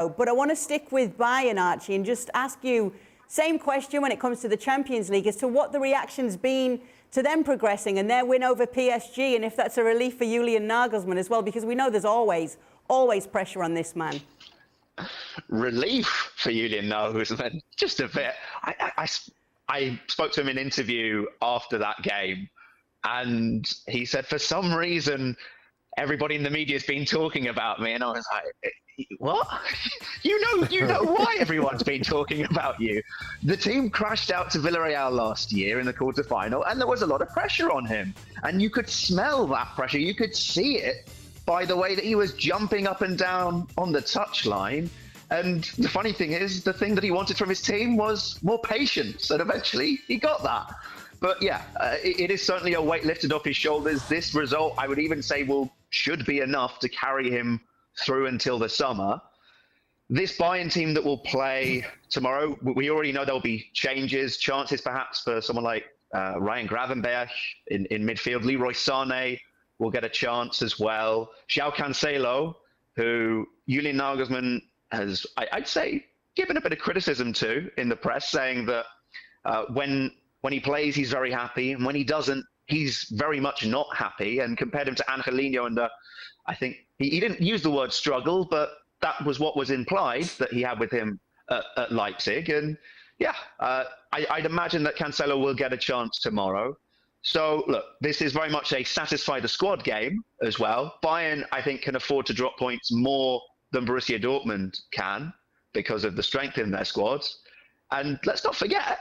But I want to stick with Bayern, Archie, and just ask you, same question when it comes to the Champions League, as to what the reaction's been to them progressing and their win over PSG, and if that's a relief for Julian Nagelsmann as well, because we know there's always pressure on this man. Relief for Julian Nagelsmann, just a bit. I spoke to him in an interview after that game, and he said, for some reason, everybody in the media has been talking about me, and I was like, what? You know why everyone's been talking about you. The team crashed out to Villarreal last year in the quarterfinal, and there was a lot of pressure on him. And you could smell that pressure. You could see it by the way that he was jumping up and down on the touchline. And the funny thing is, the thing that he wanted from his team was more patience, and eventually he got that. But yeah, it is certainly a weight lifted off his shoulders. This result, I would even say, should be enough to carry him through until the summer. This Bayern team that will play tomorrow, we already know there'll be changes, chances perhaps for someone like Ryan Gravenberch in midfield. Leroy Sané will get a chance as well. João Cancelo, who Julian Nagelsmann has, I'd say, given a bit of criticism to in the press, saying that when he plays, he's very happy, and when he doesn't, he's very much not happy, and compared him to Angelino, and I think he didn't use the word struggle, but that was what was implied that he had with him at Leipzig. And yeah, I'd imagine that Cancelo will get a chance tomorrow. So look, this is very much a satisfy the squad game as well. Bayern, I think, can afford to drop points more than Borussia Dortmund can because of the strength in their squads. And let's not forget,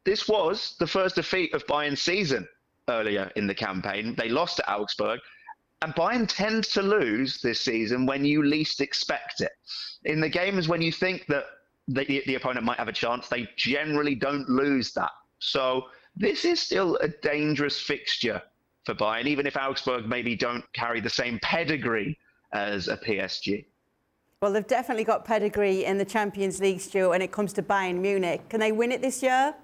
this was the first defeat of Bayern's season earlier in the campaign. They lost to Augsburg. And Bayern tends to lose this season when you least expect it. In the games when you think that the opponent might have a chance, they generally don't lose that. So this is still a dangerous fixture for Bayern, even if Augsburg maybe don't carry the same pedigree as a PSG. Well, they've definitely got pedigree in the Champions League, Stuart, when it comes to Bayern Munich. Can they win it this year?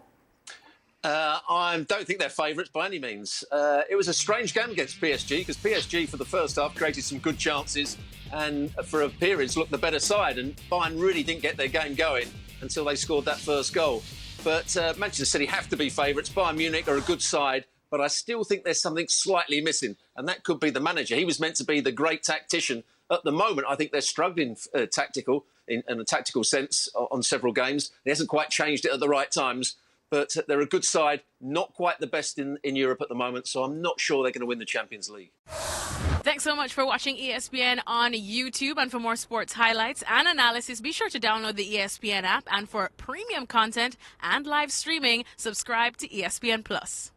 I don't think they're favourites by any means. It was a strange game against PSG because PSG for the first half created some good chances and for a period looked the better side, and Bayern really didn't get their game going until they scored that first goal. But Manchester City have to be favourites. Bayern Munich are a good side, but I still think there's something slightly missing, and that could be the manager. He was meant to be the great tactician. At the moment, I think they're struggling in a tactical sense on several games. He hasn't quite changed it at the right times. But they're a good side, not quite the best in Europe at the moment, so I'm not sure they're going to win the Champions League. Thanks so much for watching ESPN on YouTube. And for more sports highlights and analysis, be sure to download the ESPN app. And for premium content and live streaming, subscribe to ESPN+.